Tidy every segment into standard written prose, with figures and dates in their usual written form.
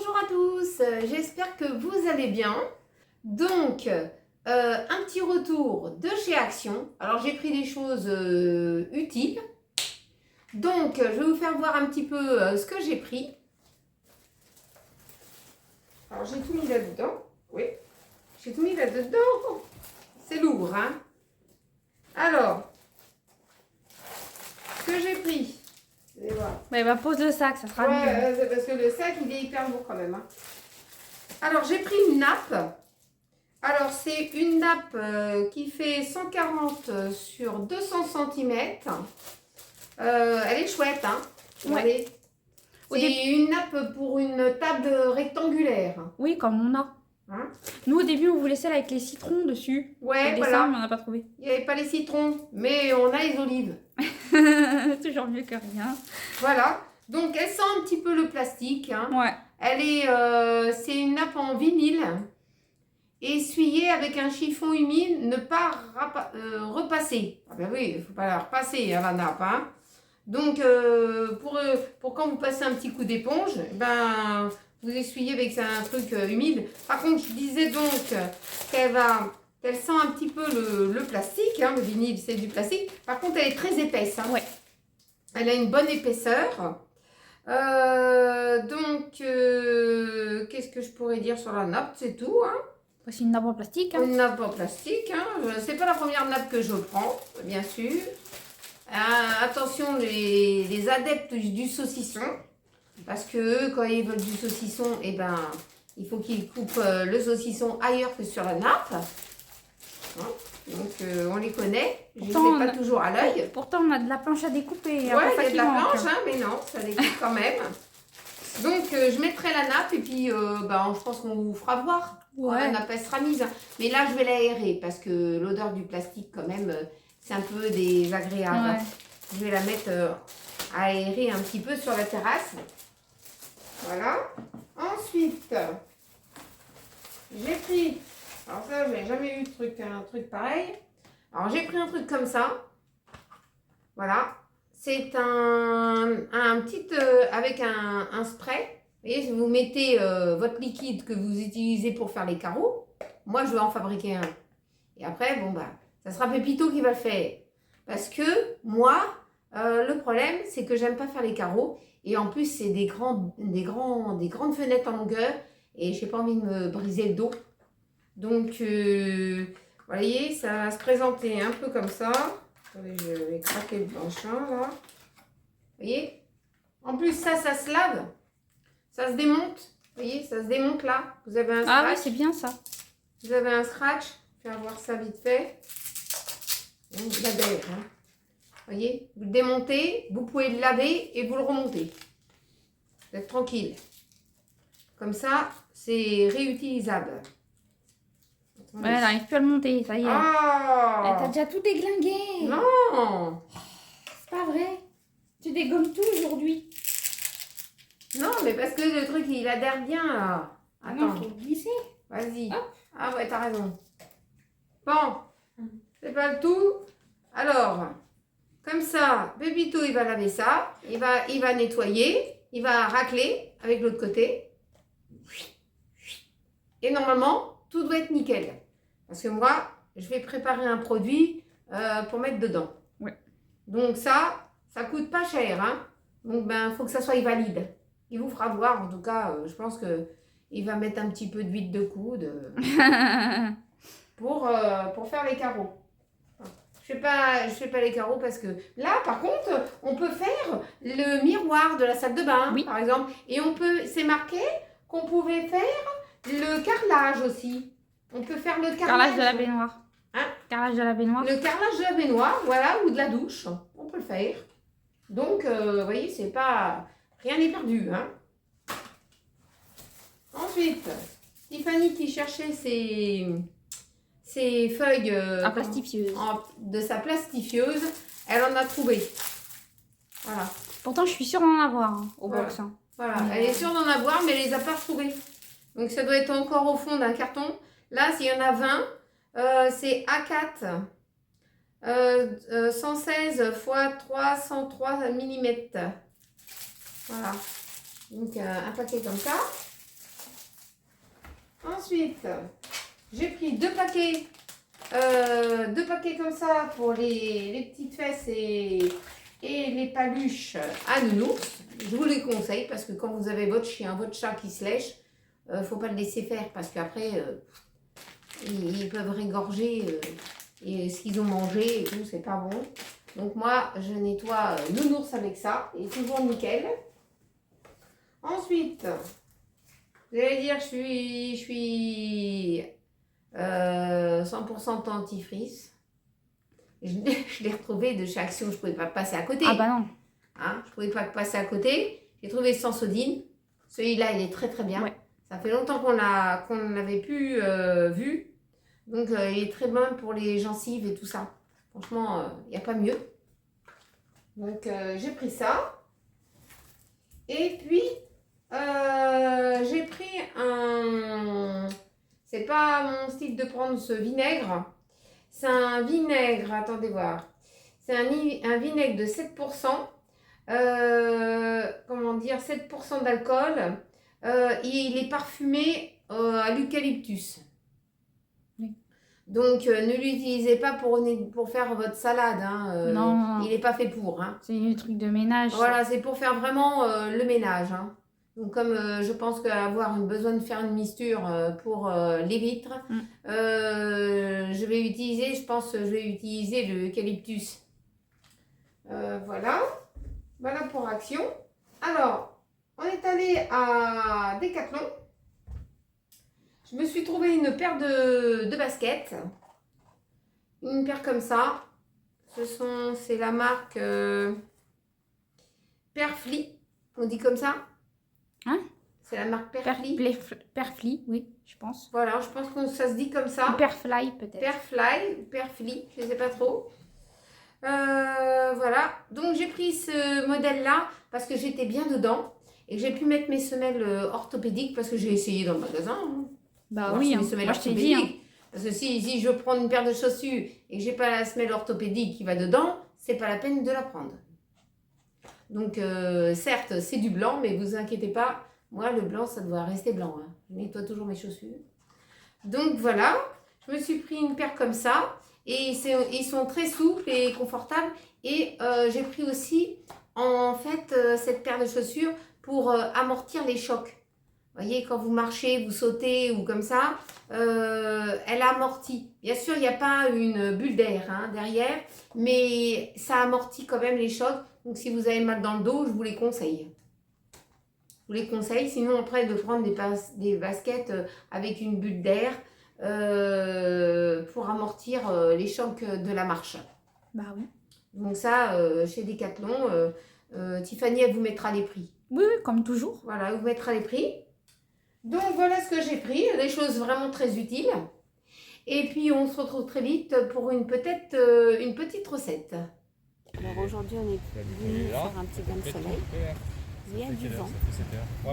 Bonjour à tous, j'espère que vous allez bien. Donc, un petit retour de chez Action. Alors, j'ai pris des choses utiles. Donc, je vais vous faire voir un petit peu ce que j'ai pris. Alors, j'ai tout mis là-dedans. Oui, j'ai tout mis là-dedans. C'est lourd, hein. Alors, ce que j'ai pris. Ouais, bah pose le sac, ça sera mieux. Ouais, parce que le sac, il est hyper lourd quand même. Hein. Alors, j'ai pris une nappe. Alors, c'est une nappe qui fait 140 sur 200 cm. Elle est chouette, hein. Ouais. C'est une nappe pour une table rectangulaire. Oui, comme on a. Hein? Nous, au début, on voulait celle avec les citrons dessus. Ouais, les voilà. dessins, mais on n'a pas trouvé. Il n'y avait pas les citrons, mais on a les olives. Toujours mieux que rien. Voilà. Donc, elle sent un petit peu le plastique. Hein. Ouais. Elle est, c'est une nappe en vinyle. Essuyer avec un chiffon humide, ne pas repasser. Ah ben oui, il ne faut pas la repasser à la nappe. Hein. Donc, pour quand vous passez un petit coup d'éponge, ben, vous essuyez avec un truc humide. Par contre, je disais donc qu'elle sent un petit peu le plastique. Hein, le vinyle, c'est du plastique. Par contre, elle est très épaisse. Hein. Ouais. Elle a une bonne épaisseur. Qu'est-ce que je pourrais dire sur la nappe? C'est tout. Hein. Voici une nappe en plastique. Hein. Une nappe en plastique. Hein. C'est pas la première nappe que je prends, bien sûr. Attention les adeptes du saucisson, parce que eux, quand ils veulent du saucisson, eh ben, il faut qu'ils coupent le saucisson ailleurs que sur la nappe. Hein. Donc on les connaît, je ne les ai pas toujours à l'œil. Pourtant on a de la planche à découper. Ouais, il y a de la planche, hein, mais non, ça découpe quand même. Donc je mettrai la nappe et puis je pense qu'on vous fera voir. Ouais. La nappe elle sera mise. Hein. Mais là je vais l'aérer parce que l'odeur du plastique quand même, c'est un peu désagréable. Ouais. Je vais la mettre à aérer un petit peu sur la terrasse. Voilà. Ensuite, j'ai pris, alors ça je n'ai jamais eu un truc pareil. Alors j'ai pris un truc comme ça. Voilà. C'est un petit, avec un spray. Vous voyez, vous mettez votre liquide que vous utilisez pour faire les carreaux. Moi, je vais en fabriquer un. Et après, bon, bah, ça sera Pépito qui va le faire. Parce que moi, le problème, c'est que j'aime pas faire les carreaux. Et en plus, c'est des grandes fenêtres en longueur. Et j'ai pas envie de me briser le dos. Donc, vous voyez, ça va se présenter un peu comme ça. Attendez, je vais craquer le machin là. Vous voyez? En plus, ça se lave. Ça se démonte. Vous voyez, ça se démonte là. Vous avez un scratch. Ah oui, c'est bien ça. Vous avez un scratch. Je vais voir ça vite fait. La d'air. Hein. Vous voyez? Vous le démontez, vous pouvez le laver et vous le remontez. Vous êtes tranquille. Comme ça, c'est réutilisable. Ouais, elle n'arrive plus à le monter, ça y est. Ah! Elle t'a déjà tout déglingué. Non! C'est pas vrai. Tu dégommes tout aujourd'hui. Non, mais parce que le truc, il adhère bien là. Attends. Non, faut glisser. Vas-y. Hop. Ah ouais, t'as raison. Bon, c'est pas le tout. Alors, comme ça, Pépito, il va laver ça. Il va nettoyer. Il va racler avec l'autre côté. Et normalement, tout doit être nickel. Parce que moi, je vais préparer un produit pour mettre dedans. Ouais. Donc ça coûte pas cher. Hein. Donc, ben, faut que ça soit valide. Il vous fera voir. En tout cas, je pense qu'il va mettre un petit peu d'huile de coude pour faire les carreaux. Je fais pas les carreaux parce que là, par contre, on peut faire le miroir de la salle de bain, oui. par exemple. Et c'est marqué qu'on pouvait faire le carrelage aussi. On peut faire le carrelage de la baignoire. Hein? Carrelage de la baignoire. Le carrelage de la baignoire, voilà, ou de la douche. On peut le faire. Donc, vous voyez, c'est pas... Rien n'est perdu, hein. Ensuite, Tiffany qui cherchait ses feuilles de sa plastifieuse, elle en a trouvé. Voilà. Pourtant, je suis sûre d'en avoir au box. Hein. Voilà, elle est sûre d'en avoir, mais elle les a pas retrouvées. Donc, ça doit être encore au fond d'un carton. Là, s'il y en a 20, c'est A4. 116 x 303 mm. Voilà. Donc, un paquet comme ça. Ensuite, j'ai pris 2 paquets. 2 paquets comme ça pour les petites fesses et les paluches à nounours. Je vous les conseille parce que quand vous avez votre chien, votre chat qui se lèche, faut pas le laisser faire parce qu'après, ils peuvent régorger et ce qu'ils ont mangé et tout, c'est pas bon. Donc moi, je nettoie nounours avec ça et toujours nickel. Ensuite, vous allez dire, je suis 100% dentifrice. Je l'ai retrouvé de chez Action, je ne pouvais pas passer à côté. Ah bah non. Hein, je ne pouvais pas passer à côté. J'ai trouvé Sensodyne. Celui-là, il est très très bien. Ouais. Ça fait longtemps qu'on l'avait plus vu. Donc, il est très bon pour les gencives et tout ça. Franchement, il n'y a pas mieux. Donc, j'ai pris ça. Et puis, j'ai pris un... C'est pas mon style de prendre ce vinaigre. C'est un vinaigre, attendez voir. C'est un vinaigre de 7%. Comment dire, 7% d'alcool. Il est parfumé à l'eucalyptus. Oui. Donc, ne l'utilisez pas pour faire votre salade. Hein. Non. Il n'est pas fait pour. Hein. C'est un truc de ménage. Voilà, c'est pour faire vraiment le ménage. Hein. Donc, comme je pense qu'avoir besoin de faire une misture pour les vitres, je vais utiliser l'eucalyptus. Voilà. Voilà pour Action. Alors, on est allé à Decathlon. Je me suis trouvé une paire de baskets. Une paire comme ça. C'est la marque Perfli. On dit comme ça? Hein? C'est la marque Perfli. Perfli, oui, je pense. Voilà, je pense que ça se dit comme ça. Perfly peut-être. Perfli, je ne sais pas trop. Voilà, donc j'ai pris ce modèle-là parce que j'étais bien dedans et que j'ai pu mettre mes semelles orthopédiques parce que j'ai essayé dans le magasin. Hein. Bah oui, mes semelles orthopédiques. Dit, hein. Parce que si je prends une paire de chaussures et que j'ai pas la semelle orthopédique qui va dedans, c'est pas la peine de la prendre. Donc, certes, c'est du blanc, mais vous inquiétez pas, moi, le blanc, ça doit rester blanc. Hein. Je nettoie toujours mes chaussures. Donc, voilà, je me suis pris une paire comme ça. Et ils sont très souples et confortables. Et j'ai pris aussi, en fait, cette paire de chaussures pour amortir les chocs. Vous voyez, quand vous marchez, vous sautez ou comme ça, elle amortit. Bien sûr, il n'y a pas une bulle d'air hein, derrière, mais ça amortit quand même les chocs. Donc, si vous avez mal dans le dos, je vous les conseille. Je vous les conseille. Sinon, après, de prendre des baskets avec une bulle d'air pour amortir les chocs de la marche. Bah oui. Donc ça, chez Decathlon, Tiffany, elle vous mettra les prix. Oui, comme toujours. Voilà, elle vous mettra les prix. Donc voilà ce que j'ai pris, des choses vraiment très utiles. Et puis on se retrouve très vite pour une petite recette. Alors aujourd'hui on est venu faire un petit bain de soleil. Il y a du vent.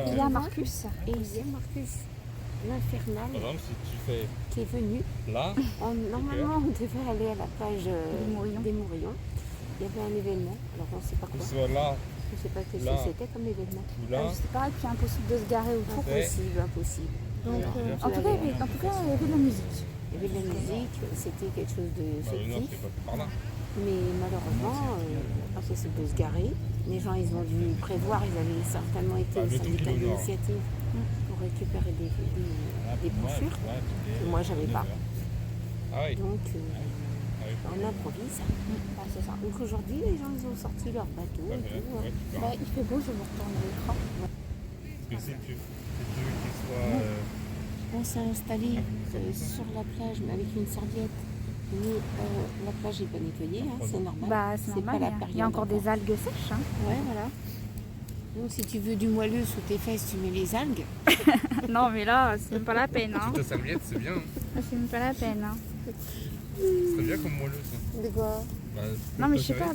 Il y a Marcus. Et il y a Marcus, l'infernal, qui est venu. Là, normalement on devait aller à la plage des Mourillons. Il y avait un événement, alors on ne sait pas quoi. Je ne sais pas ce que c'était comme événement. Je sais pas, et puis impossible de se garer autour. Impossible. Donc, en tout cas, il y avait de la musique. Il y avait de la musique, c'était quelque chose de fictif. Mais malheureusement, impossible de se garer. Les gens, ils ont dû prévoir, ils avaient certainement été au syndicat d'initiative pour récupérer des brochures. Moi, j'avais pas. Donc, on improvise. C'est ça. Donc aujourd'hui, les gens ils ont sorti leur bateau et tout. Bah, il fait beau, je vais vous retourner l'écran. Parce que si tu veux qu'il soit... On s'est installé sur la plage mais avec une serviette. Mais la plage n'est pas nettoyée, hein, c'est normal. Bah, c'est normal, pas la période. Il y a encore des algues sèches. Hein. Ouais, voilà. Donc si tu veux du moelleux sous tes fesses, tu mets les algues. Non, mais là, c'est même pas la peine. Hein. Ta serviette, c'est bien. C'est même pas la peine. Hein. C'est bien comme moelleux, ça. De quoi? Bah, non, mais je sais pas.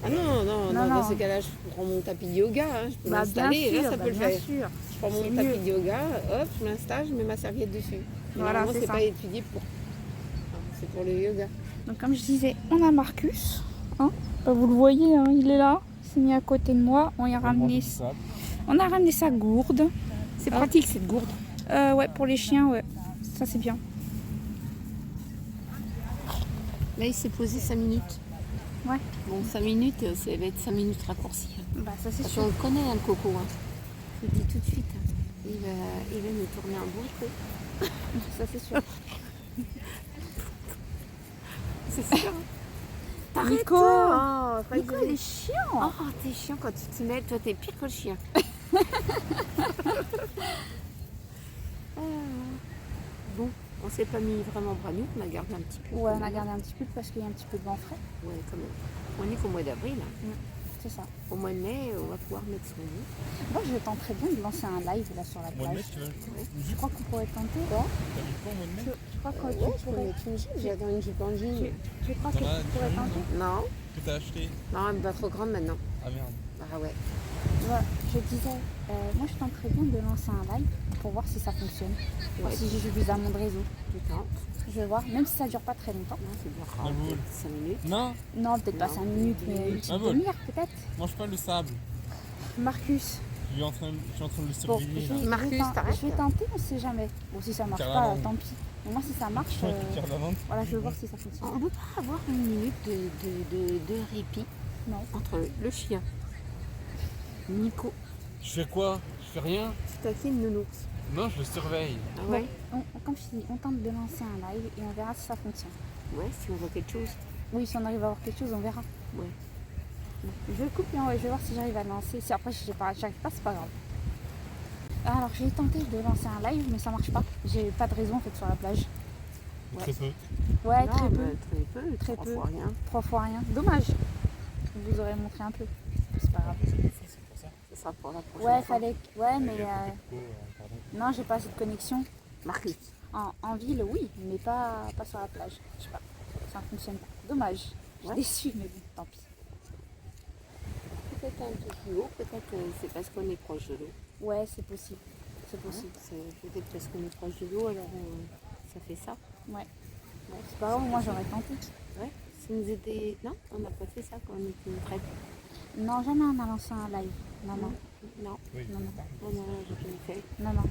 Ah non, dans ces cas-là, je prends mon tapis de yoga. Hein, je peux m'installer et là, ça peut le faire. Sûr. Je prends mon tapis de yoga, hop, je m'installe, je mets ma serviette dessus. Voilà, c'est pas étudié pour... C'est pour le yoga. Donc comme je disais, on a Marcus. Hein, bah, vous le voyez, hein, il est là. Il s'est mis à côté de moi. On a ramené sa gourde. C'est pratique cette gourde. Ouais, pour les chiens, ouais. Ça, c'est bien. Là, il s'est posé 5 minutes. Ouais. Bon, 5 minutes, ça va être 5 minutes raccourcies. Bah, ça, c'est Parce sûr. qu'on le connaît, hein, le coco. Hein. Je le dis tout de suite. Il va nous tourner un bourricot. Ça, c'est sûr. C'est sûr. T'arrêtes, Nico. toi. Oh, Nico, il est chiant. Oh, t'es chiant quand tu te mêles. Toi, t'es pire que le chien. Bon, on s'est pas mis vraiment bras nus. On a gardé un petit peu. Ouais, on a gardé un petit peu parce qu'il y a un petit peu de vent frais. Ouais, quand même. On est qu'au mois d'avril. Hein. C'est ça. Au mois de mai, on va pouvoir mettre son lit. Moi, je tenterais bien de lancer un live là sur la Au mois de mai, plage. tu veux Je crois qu'on pourrait tenter. Quoi T'as mis quoi au mois de mai Je crois que Ouais, tu je peux pourrais. mettre une jupe. J'attends une jupe en jean. Je crois que T'en as tu pourrais déjà tenter. Non, Que t'as acheté non, elle est pas trop grande maintenant. Ah merde. Ah ouais. Voilà, je disais, moi je tenterais bien de lancer un live pour voir si ça fonctionne. Voir Ouais. si j'ai suffisamment de réseau. Tu tentes. Je vais voir, même si ça dure pas très longtemps. Non, c'est bien. La boule. 5 minutes. Non, Non, peut-être pas Non. 5 minutes, mais une petite Ah bon. demi-heure peut-être. mange pas le sable. Marcus, Je suis en train de le bon, surveiller là. Marcus, t'arrêtes. je vais tenter, on sait jamais. Bon, si ça marche Tire la pas, langue. tant pis. Mais moi, si ça marche, Tu tires la vente. voilà, je vais voir si ça fonctionne. On ne peut pas avoir une minute de répit Non. entre le chien, Nico, Je fais quoi? Je fais rien. tu taquines Nounours. Non, je le surveille. Ah Bon, ouais. comme je dis, on tente de lancer un live et on verra si ça fonctionne. Ouais, si on voit quelque chose. Oui, si on arrive à avoir quelque chose, on verra. Ouais. Je le coupe et je vais voir si j'arrive à le lancer. Si après j'arrive pas, c'est pas grave. Alors j'ai tenté de lancer un live mais ça marche pas. J'ai pas de réseau en fait sur la plage. Ouais. Très peu. Ouais, Non, très peu. mais très peu. Très 3 peu. fois rien. 3 fois rien. Dommage. Je vous aurais montré un peu. C'est pas grave. C'est pour ça. Ce sera pour la prochaine Ouais, fois. fallait. Ouais, mais Pardon. non, j'ai pas assez de connexion. Marcus. En ville, oui, mais pas sur la plage. Je sais pas. Ça ne fonctionne pas. Dommage. Je suis Ouais. déçue, mais bon, tant pis. Peut-être un peu plus haut, peut-être c'est parce qu'on est proche de l'eau. Ouais, c'est possible. C'est possible. C'est peut-être parce qu'on est proche de l'eau, alors ça fait ça. Ouais. C'est pas grave, moi j'aurais tenté. Ouais. Ça nous était... Non, on n'a pas fait ça quand on était prêts. Non, jamais on a lancé un live. Non, non. Non, Oui. Non, non. non, non, j'ai jamais fait. Non, non.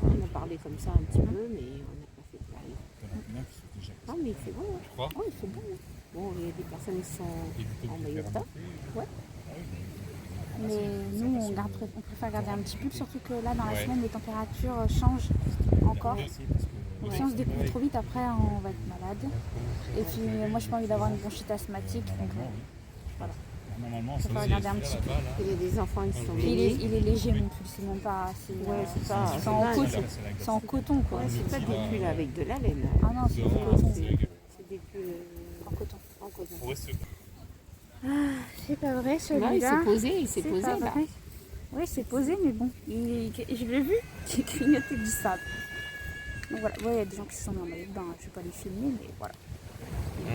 On a parlé comme ça un petit peu, mais on n'a pas fait de live. T'en as combien qui sont déjà cassés? Non, mais il fait bon. Hein. Je crois. Oh, il fait bon. hein. Bon, il y a des personnes qui sont Éviter en de maillot faire de bain. monter. Ouais. Ah oui, Mais nous, on préfère garder un petit pull, surtout que là, dans la Ouais. semaine, les températures changent encore. mais aussi parce que- Et si on se découvre trop vite, après, on va être malade. Et puis, moi, j'ai pas envie d'avoir une bronchite asthmatique. Donc, voilà. Normalement, Je ça préfère aussi, regarder un il y a petit celui-là, là-bas, là. Il y a des enfants qui sont Puis baignés. il est léger, mon pull. C'est même pas. Ouais, c'est ça. c'est en dingue. coton. C'est en coton, quoi. Ouais, c'est pas des pulls avec de la laine. Ah non, c'est en Dehors, coton. C'est des pulls En coton. en coton. On reste- C'est pas vrai, Là, il celui-là. s'est posé, il s'est C'est posé pas là. vrai. Oui, c'est posé, mais bon, je l'ai vu, il grignotait du sable. Donc voilà, ouais, il y a des gens qui sont en maillot de bain, je ne vais pas les filmer, mais voilà. Oui,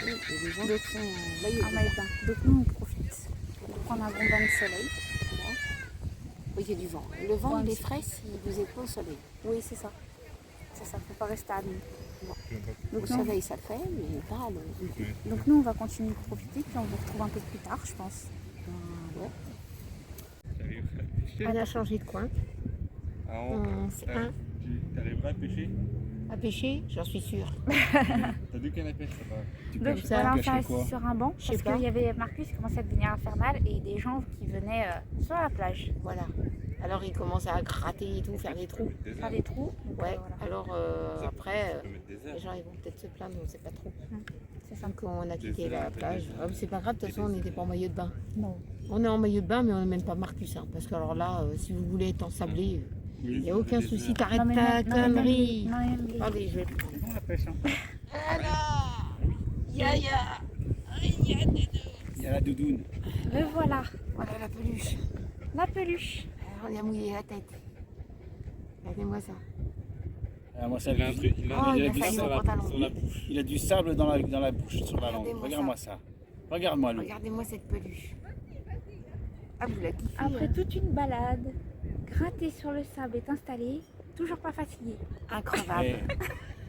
il y a des gens qui sont en maillot En de maillot de bain. Donc nous, on profite pour prendre un bon bain de soleil. bain. Oui, il y a du vent. Le vent, Ouais, il est c'est- frais si vous êtes pas au soleil. Oui, c'est ça. C'est ça, faut pas rester à nu. Au Donc, nous, soleil, ça le fait, mais pas à l'eau. donc nous, on va continuer de profiter, puis on vous retrouve un peu plus tard, je pense. Ouais. On a changé de coin. C'est un. T'arriveras à pêcher? À pêcher, j'en suis sûre. T'as deux cannes à pêche là-bas. Donc ça, voilà, on cacher s'est quoi assis sur un banc, Je sais parce pas. qu'il y avait Marcus qui commençait à devenir infernal, et des gens qui venaient sur la plage Voilà. Alors, il commence à gratter et tout, faire des trous. faire des trous. Donc, Ouais. voilà. Alors, après, Tu peux mettre des les airs. gens, ils vont peut-être se plaindre, on sait pas trop. C'est ça. Donc, on a quitté la plage. Ah, mais c'est pas grave, de toute façon, on n'était pas en maillot de bain. Non. On est en maillot de bain, mais on n'est même pas Marcus. Hein, parce que alors là, si vous voulez être ensablé, il n'y a aucun souci. T'arrêtes Non, mais ta même- non, mais même connerie. les- non, mais même les- Allez, je vais le prendre. Non, la pêche, hein. Alors, Yaya, Il y a la doudoune. Le voilà, voilà la peluche. la peluche. Alors, on a mouillé la tête. Regardez-moi ça. Ah, moi, ça, Il a un truc, il a, Oh, il a il a du failli sable mon pantalon. sur la bouche. il a du sable dans la bouche, sur la langue. Regardez-moi Regarde-moi ça. Regarde-moi l'eau. Regardez-moi cette peluche. Ah, vous la kiffez. Après hein. toute une balade, gratter sur le sable est installé, toujours pas fatigué. Incroyable.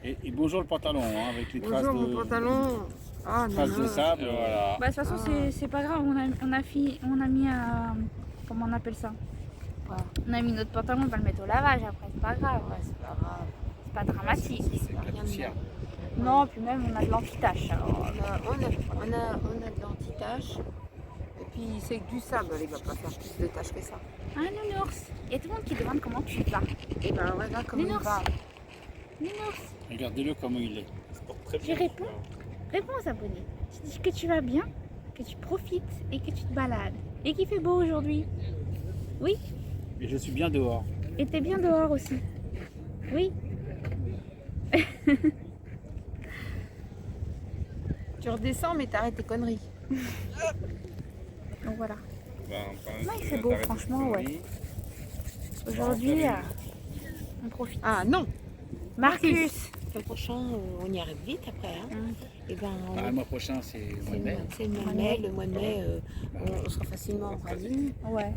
Et bonjour le pantalon, hein, avec les traces Bonjour de, mon pantalon. Ah, non, traces de non. sable. Et voilà. Bah de toute façon Ah. c'est pas grave, on a mis un... Comment on appelle ça? On a mis notre pantalon, on va le mettre au lavage après, c'est pas grave. Ouais, c'est pas grave. C'est pas dramatique. C'est de la poussière. Non, puis même on a de l'anti-tache. Alors, On a de l'anti-tache. Et puis c'est que du sable, il va pas faire plus de tâches que ça. ah, nounours. Il y a tout le monde qui demande comment tu vas. Et ben voilà comment il Nounours. va. Nounours, Regardez-le comment il est. Il se porte très je bien. réponds. Réponds aux abonnés. Tu dis que tu vas bien, que tu profites et que tu te balades. Et qu'il fait beau aujourd'hui. Oui. Et je suis bien dehors. Et t'es bien dehors aussi. Oui. Tu redescends mais t'arrêtes tes conneries. Donc voilà. Ben, Non, il fait beau, franchement, ouais. Aujourd'hui, on profite. Ah non. Marcus. Le prochain, on y arrive vite après. Hein. Et ben, Le mois prochain, c'est le mois de mai. c'est le mois de mai. Le mois de mai, on sera facilement en rallye Ouais.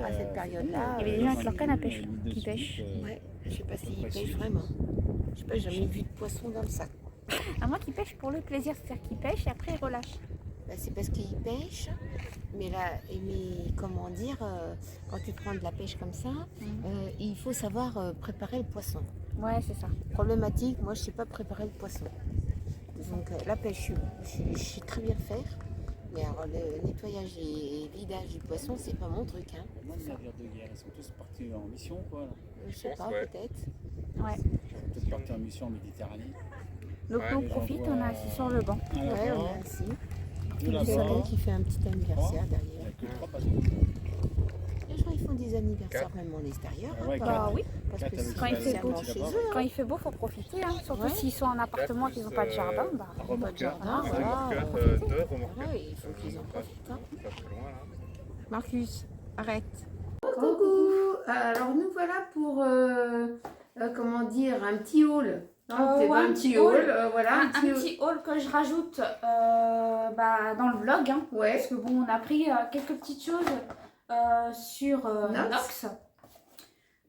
à cette période-là. Il y avait des gens avec leur canne à pêche qui pêchent. Ouais, je sais pas s'ils pêchent vraiment. Je sais pas, j'ai jamais vu de poisson dans le sac. À moi qui pêche pour le plaisir, c'est-à-dire qu'ils pêchent et après ils relâchent. Bah, c'est parce qu'ils pêchent, mais comment dire, quand tu prends de la pêche comme ça, il faut savoir préparer le poisson. Ouais, c'est ça. Problématique, moi je sais pas préparer le poisson. Donc la pêche, je sais très bien faire, mais alors le nettoyage et vidage du poisson, c'est pas mon truc. Hein. Moi, les navires de guerre, ils sont tous partis en mission, quoi. Je sais pas, ouais. peut-être. Ouais. Ils sont tous partis en mission en Méditerranée. Donc Ouais, nous on les gens profite, voient- on est assis sur le banc. Un Ouais, on là-bas, est assis. deux Il y a là-bas. quelqu'un qui fait un petit anniversaire Il n'y derrière. a que 3 bateaux. Les gens ils font des anniversaires même en extérieur. Ah ouais, pas- Bah oui, parce Quatre que avec c'est quand il fait spécialement beau. chez Là-bas. eux. quand il fait beau, faut profiter. Hein. Surtout Ouais. s'ils sont en appartement et qu'ils n'ont pas de jardin. Bah, Un Pas de remorqueur. jardin, Un voilà. remorqueur, deux remorqueurs. Ouais, il faut qu'ils en profitent. Hein. Pas très loin, là. Marcus, arrête. Coucou. Alors nous voilà pour comment dire un petit haul. Donc, ouais, un petit haul, voilà un petit haul que je rajoute dans le vlog. Hein, Ouais. parce que bon, on a pris quelques petites choses sur Nox.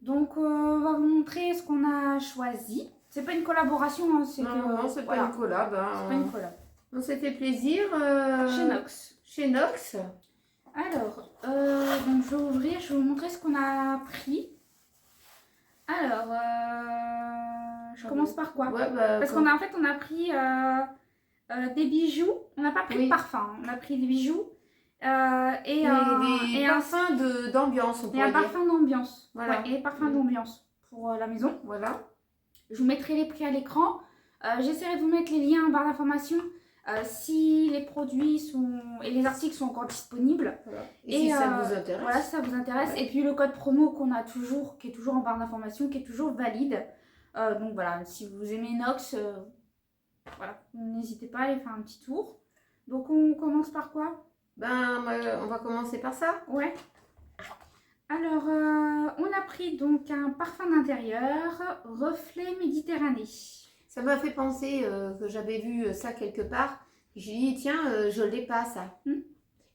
Donc on va vous montrer ce qu'on a choisi. C'est pas une collaboration, hein, c'est Non, que non, c'est voilà, pas une collab. Hein. c'est pas une collab. On s'est fait plaisir. Chez Nox. Chez Nox. Alors, donc je vais ouvrir, je vais vous montrer ce qu'on a pris. Alors, je commence par quoi? Ouais, bah, Parce qu'on a en fait on a pris des bijoux. On n'a pas pris Oui. de parfum. On a pris des bijoux et des un parfums d'ambiance, on et pourrait un dire. parfum d'ambiance. Voilà. Ouais, et parfum d'ambiance pour la maison. Voilà. Je vous mettrai les prix à l'écran. J'essaierai de vous mettre les liens en barre d'information si les produits et les articles sont encore disponibles. Voilà. Et si ça vous intéresse. Voilà, si ça vous intéresse. Ouais. Et puis le code promo qu'on a toujours, qui est toujours en barre d'information, qui est toujours valide. Donc voilà, si vous aimez Nox, voilà, n'hésitez pas à aller faire un petit tour. Donc on commence par quoi? Ben, on va commencer par ça. Ouais. Alors, on a pris donc un parfum d'intérieur, Reflet Méditerranée. Ça m'a fait penser que j'avais vu ça quelque part. J'ai dit, tiens, je l'ai pas ça.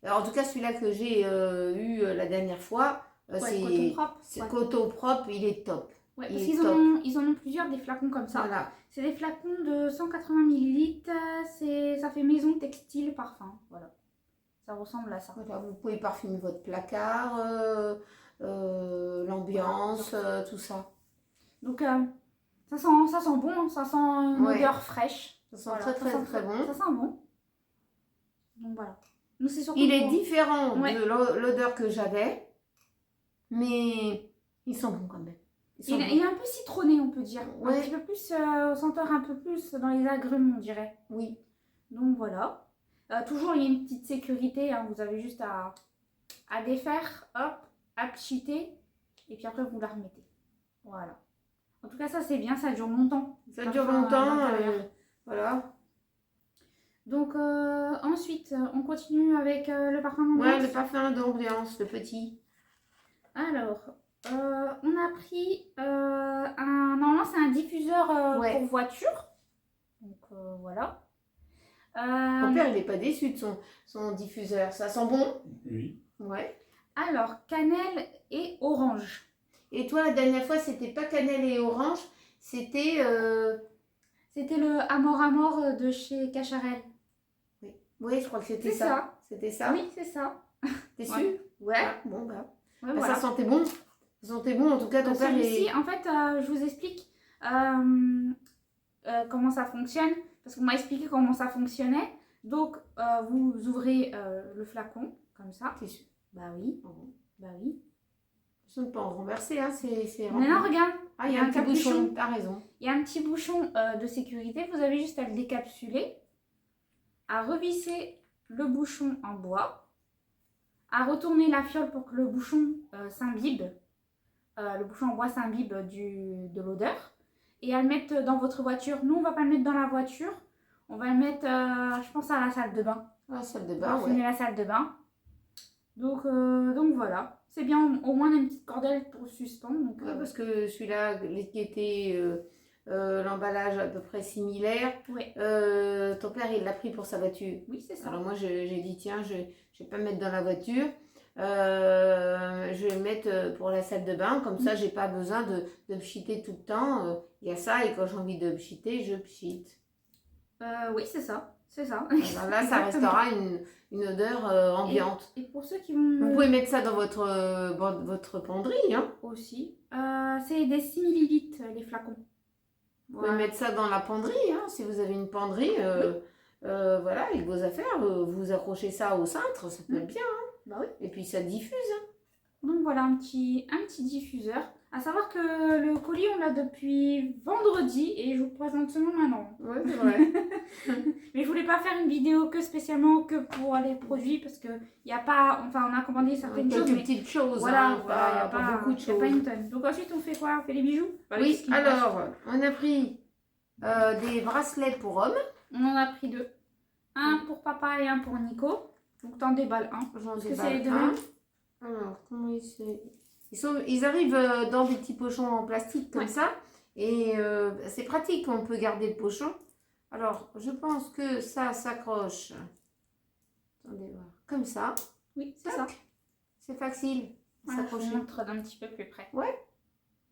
Alors, en tout cas, celui-là que j'ai eu la dernière fois, Ouais, c'est coton propre. c'est Ouais. coton propre, il est top. Ouais, il parce est qu'ils top. ils en ont plusieurs, des flacons comme ça. Voilà. C'est des flacons de 180 ml. Ça fait maison textile parfum. Voilà. Ça ressemble à ça. Voilà, vous pouvez parfumer votre placard, l'ambiance, tout ça. Donc, ça sent bon, hein, ça sent une Ouais. odeur fraîche. Ça sent Voilà, très très ça sent très bon. Ça sent bon. Donc voilà. Nous, c'est surtout Il est pour- différent Ouais. de l'odeur que j'avais, mais ils sont bons quand même. Ils sont Il bons. est un peu citronné, on peut dire. Ouais. Un petit peu plus, senteur un peu plus dans les agrumes, on dirait. Oui. Donc voilà. Toujours, il y a une petite sécurité. Hein, vous avez juste à défaire, hop, à pchiter, et puis après vous la remettez. Voilà. En tout cas, ça c'est bien, ça dure longtemps. Ça Parfum dure à longtemps. l'intérieur. Voilà. Donc ensuite, on continue avec le parfum d'ambiance. Ouais, le parfum d'ambiance, le petit. Alors, on a pris normalement c'est un diffuseur Ouais. pour voiture. Donc voilà. Mon père, il n'est pas déçu de son diffuseur. Ça sent bon. Oui. Ouais. Alors, cannelle et orange. Et toi, la dernière fois, c'était pas cannelle et orange, c'était. C'était le Amor Amor de chez Cacharel. Oui, je crois que c'était C'est ça. ça. C'était ça. Oui, c'est ça. T'es Ouais. sûr? Ouais. Bon, bah. Ouais, Bah, voilà. ça sentait bon. Ça sentait bon, en tout cas, ton père Celui-ci, est... en fait, je vous explique comment ça fonctionne. Parce qu'on m'a expliqué comment ça fonctionnait. Donc, vous ouvrez le flacon, comme ça. T'es sûr? Bah oui, bah oui. Je ne peux pas en renverser, hein, c'est Mais non, regarde. Ah, il y a un petit capuchon. bouchon, t'as raison. Il y a un petit bouchon de sécurité. Vous avez juste à le décapsuler, à revisser le bouchon en bois, à retourner la fiole pour que le bouchon s'imbibe. Le bouchon en bois s'imbibe de l'odeur. Et à le mettre dans votre voiture. Nous, on va pas le mettre dans la voiture. On va le mettre, je pense, à la salle de bain. La salle de On bain, va fumer ouais. la salle de bain. Donc voilà. C'est bien, au moins, on a une petite cordelle pour suspendre. Donc, Ouais, parce que celui-là, qui était l'emballage à peu près similaire, ouais. ton père, il l'a pris pour sa voiture. Oui, c'est ça. Alors moi, j'ai dit, tiens, je vais pas me mettre dans la voiture. Je vais le mettre pour la salle de bain. Comme ça, j'ai pas besoin de pchiter tout le temps. Il y a ça, et quand j'ai envie de pchiter, je pchite. Oui, c'est ça. C'est ça. Alors là, ça restera une odeur ambiante. Et pour ceux qui vont... Vous pouvez mettre ça dans votre penderie, hein. Aussi. C'est des 6 millilitres, les flacons. Vous pouvez mettre ça dans la penderie, hein, si vous avez une penderie, voilà, avec vos affaires, vous accrochez ça au cintre, ça peut être bien. Hein. Bah oui. Et puis ça diffuse. Hein. Donc voilà, un petit diffuseur. À savoir que le colis, on l'a depuis vendredi et je vous présente seulement maintenant. Ouais, c'est vrai. Mais je voulais pas faire une vidéo que spécialement que pour les produits parce que il y a pas, enfin on a commandé certaines choses. Quelques petites choses, voilà, hein, voilà, pas beaucoup de y a choses. pas une tonne. Donc ensuite on fait quoi? On fait les bijoux? Bah, Oui, alors, on a pris des bracelets pour hommes. On en a pris 2. Un pour papa et un pour Nico. Donc t'en déballes un. J'en que déballe c'est les deux un. mêmes? Alors, comment ils arrivent dans des petits pochons en plastique comme ça. Et c'est pratique, on peut garder le pochon. Alors, je pense que ça s'accroche. Attendez voir. Comme ça. Oui, c'est ça. C'est facile. Voilà, je S'accrocher. vous montre d'un petit peu plus près. Ouais.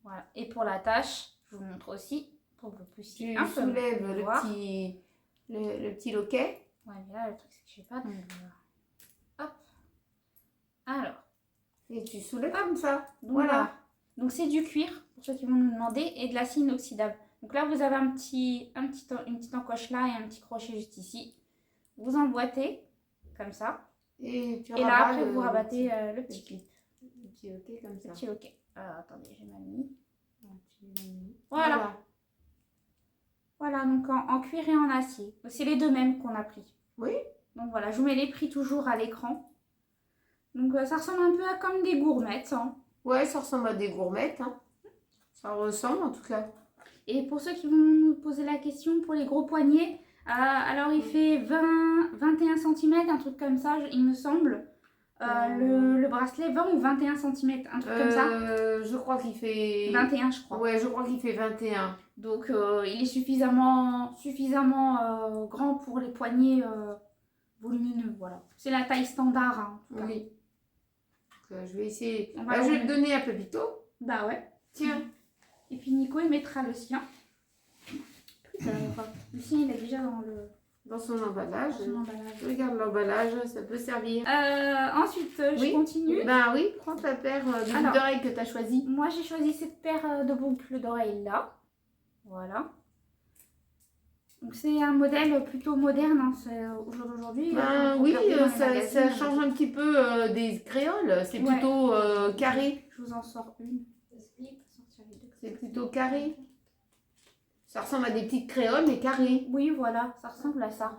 Voilà. Et pour la tâche, je vous montre aussi pour que vous puissiez Tu un peu soulèves le voir. petit loquet. Ouais, mais là, le truc, c'est que je sais pas. Donc, hop. Alors. Et tu soulèves comme ça. Donc, Voilà. Donc, c'est du cuir, pour ceux qui vont nous demander, et de l'acier inoxydable. Donc là, vous avez une petite encoche là et un petit crochet juste ici. Vous emboîtez, comme ça. Et tu Et là, rabats après, vous rabattez le petit clip. Le petit loquet comme ça. Le petit loquet. Attendez, j'ai mal mis. Voilà. Voilà, donc en cuir et en acier. C'est les deux mêmes qu'on a pris. Oui. Donc voilà, je vous mets les prix toujours à l'écran. Donc ça ressemble un peu à comme des gourmettes. Hein. Ouais, ça ressemble à des gourmettes. Hein. Ça ressemble en tout cas. Et pour ceux qui vont nous poser la question, pour les gros poignets, alors il fait 21 cm, un truc comme ça, il me semble. Le bracelet 20 ou 21 cm, un truc comme ça. Je crois qu'il fait... 21, je crois. Ouais, je crois qu'il fait 21. Donc il est suffisamment grand pour les poignets volumineux. Voilà. C'est la taille standard. Hein, en tout cas. Oui. Donc, je vais essayer. On va je vais le donner à Pepito. Bah ouais. Tiens. Et puis Nico, il mettra le sien. Le sien, il est déjà Dans son emballage. dans son emballage. Je regarde l'emballage, ça peut servir. Ensuite, je continue. Ben oui, prends ta paire de boucles Alors, d'oreilles que tu as choisie. Moi, j'ai choisi cette paire de boucles d'oreilles là. Voilà. Donc, c'est un modèle plutôt moderne hein, au jour d'aujourd'hui. Ben oui, ça change un petit peu des créoles. C'est plutôt carré. Je vous en sors une. C'est plutôt carré. Ça ressemble à des petites créoles, mais carrées. Oui, voilà, ça ressemble à ça.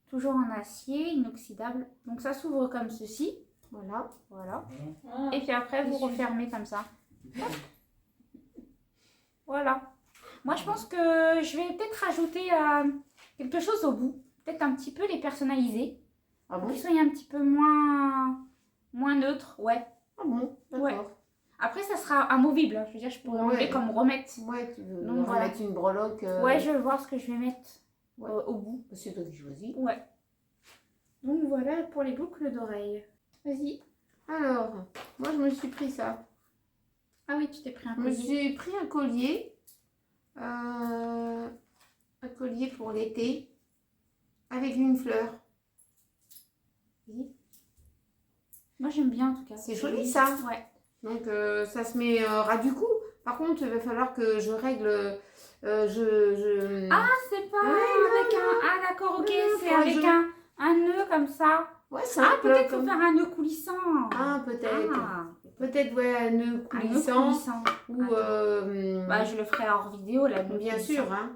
Toujours en acier, inoxydable. Donc, ça s'ouvre comme ceci. Voilà. Voilà. Et puis après, vous refermez comme ça. Voilà. Moi, je pense que je vais peut-être rajouter quelque chose au bout. Peut-être un petit peu les personnaliser. Ah bon? Pour qu'ils soient un petit peu moins neutres. Ouais. Ah bon? D'accord. Ouais. Après, ça sera amovible. Hein. Je veux dire, je pourrais enlever comme remettre. Ouais, tu veux Donc, voilà. mettre une breloque. Ouais, je vais voir ce que je vais mettre au bout. C'est toi qui choisis. Ouais. Donc voilà pour les boucles d'oreilles. Vas-y. Alors, moi je me suis pris ça. Ah oui, tu t'es pris un Je me collier. suis pris un collier. Un collier pour l'été. Avec une fleur. Moi j'aime bien en tout cas. C'est joli ça. Ouais. Donc ça se met ras du cou. Par contre, il va falloir que je règle. Ah, c'est pas avec un. Ah, d'accord, ok, c'est avec un nœud comme ça. Ouais, c'est Ah, un peu peut-être comme... faut faire un nœud coulissant. Ah, peut-être. Ah, Peut-être, ouais, un nœud un nœud coulissant. coulissant. Ou. Bah, je le ferai hors vidéo, là. Bien sûr, hein.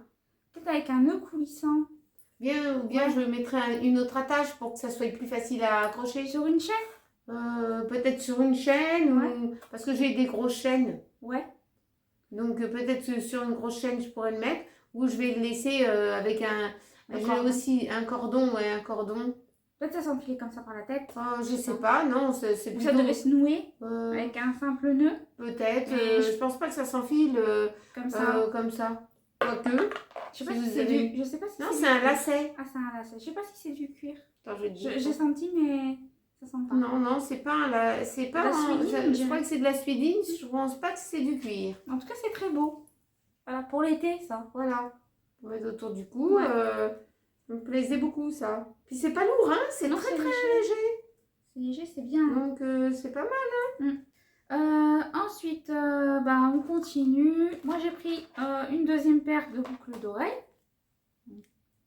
Peut-être avec un nœud coulissant. Bien, ou bien Ouais. je mettrai une autre attache pour que ça soit plus facile à accrocher. Sur une chaîne? Peut-être sur une chaîne, Ouais. ou... parce que j'ai des grosses chaînes. Ouais. Donc peut-être que sur une grosse chaîne, je pourrais le mettre. Ou je vais le laisser avec un... J'ai aussi un cordon, ouais, un cordon. Peut-être ça s'enfiler comme ça par la tête. Oh, je sais pas, non, c'est Ou plutôt... ça devait se nouer euh, avec un simple nœud. peut-être, Mais je pense pas que ça s'enfile Comme ça. comme ça. Quoique. Je sais pas si si vous c'est avez- du. Je sais pas si Non, c'est c'est un lacet. Ah, c'est un lacet. Je sais pas si c'est du cuir. Attends, je vais te dire. J'ai senti, mais ça sent pas. Non, non, c'est pas c'est pas La suédine, je on dirait. crois que c'est de la suédine, je pense pas que c'est du cuir. En tout cas, c'est très beau. Voilà, pour l'été, ça. Voilà. On va mettre autour du cou. Ouais. Ça me plaisait beaucoup ça. Puis c'est pas lourd, hein, c'est Non, très c'est très léger. léger. C'est léger, c'est bien. Donc c'est pas mal. Ensuite, bah, on continue. Moi, j'ai pris une deuxième paire de boucles d'oreilles.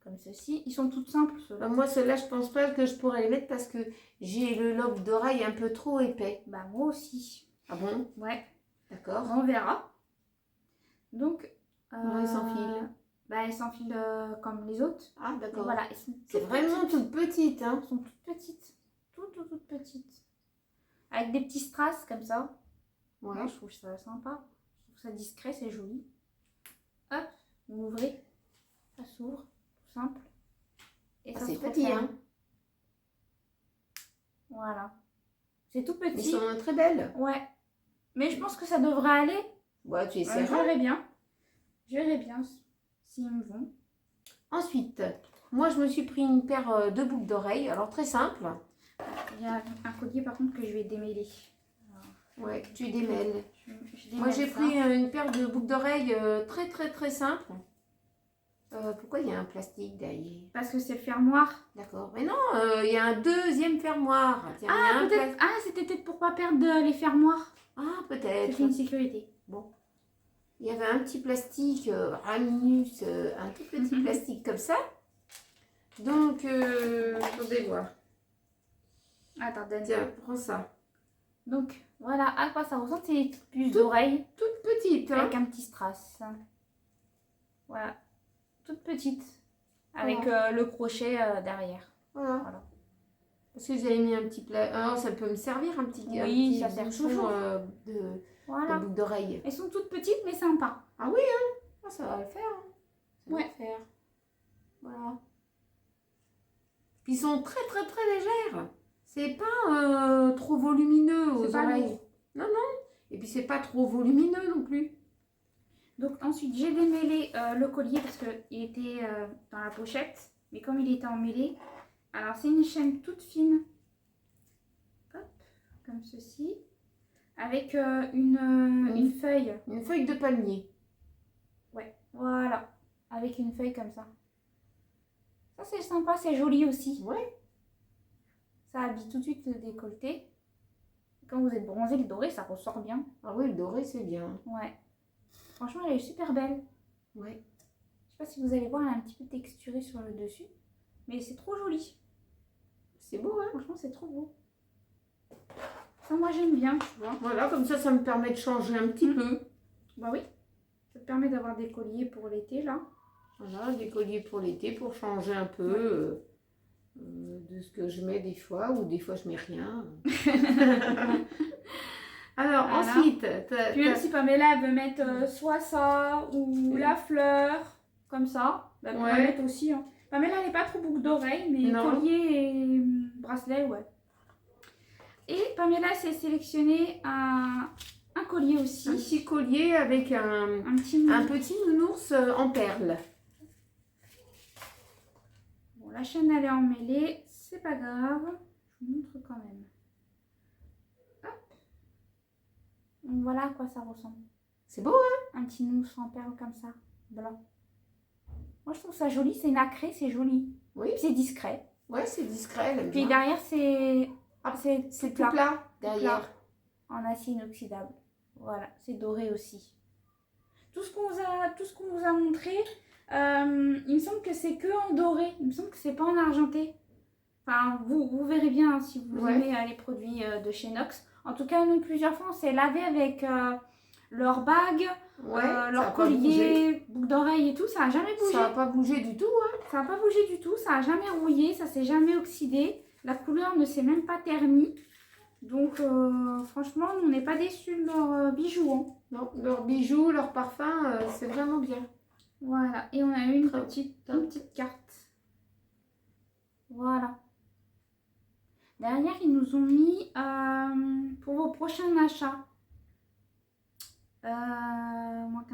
Comme ceci. Ils sont toutes simples, ceux-là. Moi, ceux-là, je pense pas que je pourrais les mettre parce que j'ai le lobe d'oreille un peu trop épais. Bah, moi aussi. Ah bon? Ouais. D'accord. On verra. Donc, Ouais, ils s'enfilent. Bah, elles s'enfilent comme les autres. Ah, Donc, d'accord. voilà, elles sont C'est toutes vraiment petites. toute petite, hein. Elles sont toutes petites. Toutes petites. Avec des petits strass comme ça. Ouais. Moi, je trouve ça sympa. Je trouve ça discret, c'est joli. Hop, vous ouvrez. Ça s'ouvre. Tout simple. Et Ah, ça c'est se petit, referme. hein. Voilà. C'est tout Ils petit. sont très belles. Ouais. Mais je pense que ça devrait aller. Ouais, tu Je essaieras. verrai bien. Je verrai bien s'ils me vont. Ensuite, moi, je me suis pris une paire de boucles d'oreilles. Alors, très simple. Il y a un collier par contre que je vais démêler. Ouais, tu démêles. Je Moi, j'ai démêle ça. pris une paire de boucles d'oreilles très, très, très simple. Pourquoi il y a un plastique derrière? Parce que c'est le fermoir. D'accord. Mais non, il y a un deuxième fermoire. Tiens, il y a Ah, un peut-être. Ah, c'était peut-être pour pas perdre les fermoirs. Ah, peut-être. C'était une sécurité. Bon. Il y avait un petit plastique, un minus, un tout petit plastique comme ça. Donc, attendez voir. Attends, donne. Tiens, prends ça. Donc, voilà à quoi ça ressemble. C'est des petites puces d'oreilles Toute petite, hein. avec un petit strass. Voilà. Toute petite. Avec le crochet derrière. Voilà. Voilà. Parce que j'avais mis un petit plat. Ah, ça peut me servir un petit. Oui, un petit ça sert bouchon, toujours. de Voilà. boucle d'oreille. Elles sont toutes petites mais sympas. Ah oui, hein. Ah, ça va le faire. Hein. Ça Ouais. va le faire. Voilà. Puis ils sont très très très légères. C'est pas trop volumineux aux C'est pas oreilles. lourd. Non, non. Et puis c'est pas trop volumineux non plus. Donc ensuite j'ai démêlé le collier parce qu'il était dans la pochette. Mais comme il était emmêlé, alors c'est une chaîne toute fine. Hop, comme ceci. Avec une feuille. Une feuille de palmier. Ouais, voilà. Avec une feuille comme ça. Ça c'est sympa, c'est joli aussi. Ouais. Ça habille tout de suite le décolleté. Quand vous êtes bronzé, le doré, ça ressort bien. Ah oui, le doré c'est bien. Ouais. Franchement, elle est super belle. Ouais. Je sais pas si vous allez voir, elle est un petit peu texturée sur le dessus. Mais c'est trop joli. C'est beau, hein. Franchement, c'est trop beau. Ça, moi, j'aime bien, tu vois. Voilà, comme ça me permet de changer un petit peu. Bah oui. Ça te permet d'avoir des colliers pour l'été, là. Voilà, des colliers pour l'été, pour changer un peu de ce que je mets des fois, ou des fois je mets rien. Alors, Voilà. ensuite, Puis même si Pamela elle veut mettre soit ça ou la fleur, comme ça, bah, elle peut Ouais. la mettre aussi. Hein. Pamela elle n'est pas trop boucle d'oreille, mais Non. collier et bracelet, ouais. Et Pamela s'est sélectionné un collier aussi. un petit collier avec un Un petit nounours en perles. Bon, la chaîne elle est emmêlée, c'est pas grave. Je vous montre quand même. Hop. Donc voilà à quoi ça ressemble. C'est beau, hein? Un petit nounours en perles comme ça, blanc. Moi je trouve ça joli, c'est nacré, c'est joli. Oui. Puis c'est discret. Ouais, c'est discret, elle aime Puis bien. derrière c'est Ah, c'est C'est tout tout plat derrière. plat. en acier inoxydable. Voilà, c'est doré aussi. Tout ce qu'on vous a montré, il me semble que c'est que en doré. Il me semble que c'est pas en argenté. Enfin, vous verrez bien hein, si vous aimez les produits de chez Nox. En tout cas, nous, plusieurs fois, on s'est lavé avec leur bague, leur collier, boucle d'oreille et tout. Ça n'a jamais bougé. Ça n'a pas bougé du tout. Hein. Ça n'a pas bougé du tout. Ça n'a jamais rouillé. Ça s'est jamais oxydé. La couleur ne s'est même pas ternie. Donc, franchement, on n'est pas déçus de leurs bijoux. Hein. Non, leurs bijoux, leurs parfums, c'est vraiment bien. Voilà. Et on a eu une petite carte. Voilà. Derrière, ils nous ont mis pour vos prochains achats. Moins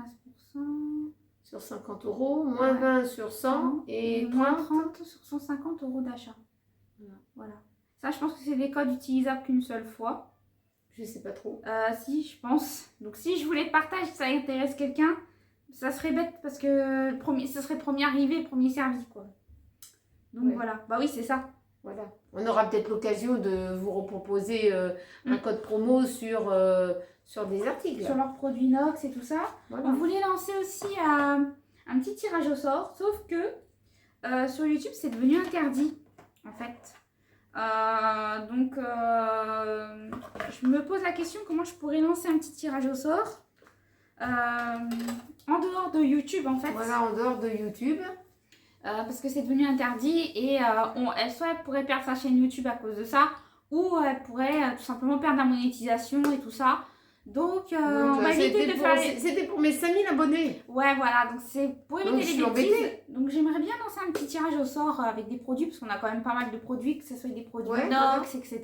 15%. Sur 50 €, moins 20 sur 100 et moins 30 sur 150 € d'achat. Voilà. Ça, je pense que c'est des codes utilisables qu'une seule fois. Je sais pas trop. Si, je pense. Donc, si je voulais partager, ça intéresse quelqu'un, ça serait bête parce que ce serait premier arrivé, premier servi, quoi. Donc, voilà. Bah oui, c'est ça. Voilà. On aura peut-être l'occasion de vous reproposer un code promo sur des articles. Sur leurs produits Nox et tout ça. Voilà. On voulait lancer aussi un petit tirage au sort, sauf que sur YouTube, c'est devenu interdit, en fait. Donc, je me pose la question comment je pourrais lancer un petit tirage au sort en dehors de YouTube, en fait. Voilà, en dehors de YouTube. Parce que c'est devenu interdit et soit elle pourrait perdre sa chaîne YouTube à cause de ça, ou elle pourrait tout simplement perdre la monétisation et tout ça. Donc, on va éviter de faire... C'était pour mes 5000 abonnés. Ouais, voilà, donc c'est pour éviter les bêtises. Embêtée. Donc, j'aimerais bien lancer un petit tirage au sort avec des produits, parce qu'on a quand même pas mal de produits, que ce soit des produits Nox, etc.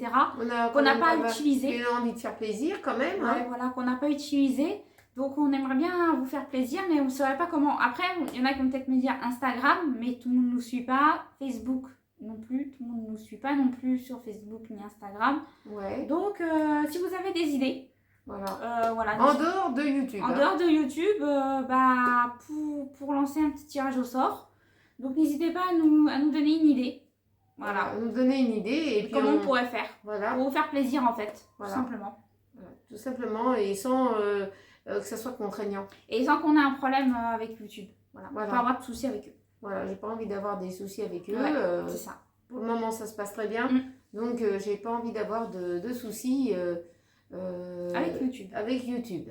Qu'on n'a pas utilisé. On a envie de faire plaisir quand même. Ouais, Hein. voilà, qu'on n'a pas utilisé. Donc, on aimerait bien vous faire plaisir, mais on ne saurait pas comment. Après, il y en a qui vont peut-être me dire Instagram, mais tout le monde ne nous suit pas. Facebook non plus, tout le monde ne nous suit pas non plus sur Facebook ni Instagram. Ouais. Donc, si vous avez des idées, voilà. En dehors de YouTube. En dehors de YouTube, pour lancer un petit tirage au sort. Donc, n'hésitez pas à nous donner une idée. Voilà. À nous donner une idée. Et puis comment on pourrait faire. Voilà. Pour vous faire plaisir, en fait. Voilà. Tout simplement. Voilà. Tout simplement, et sans que ça soit contraignant. Et sans qu'on ait un problème avec YouTube. Voilà. Voilà. Pas avoir de soucis avec eux. Voilà, j'ai pas envie d'avoir des soucis avec eux. Ouais, c'est ça. Pour le moment, ça se passe très bien. Donc, j'ai pas envie d'avoir de soucis avec YouTube.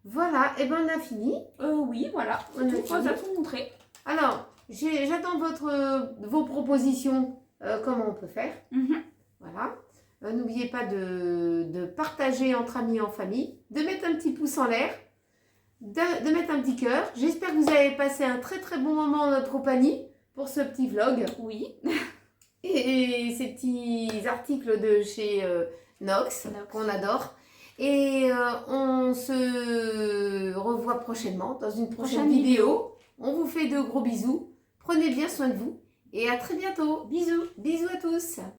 Voilà, et ben on a fini. Oui, voilà. On a tout montré. Alors, j'attends vos propositions, comment on peut faire. Voilà. N'oubliez pas de partager entre amis, en famille, de mettre un petit pouce en l'air, de mettre un petit cœur. J'espère que vous avez passé un très très bon moment en notre compagnie pour ce petit vlog. Oui. Et ces petits articles de chez Nox, qu'on adore. Et on se revoit prochainement dans une prochaine vidéo. On vous fait de gros bisous. Prenez bien soin de vous et à très bientôt. Bisous. Bisous à tous.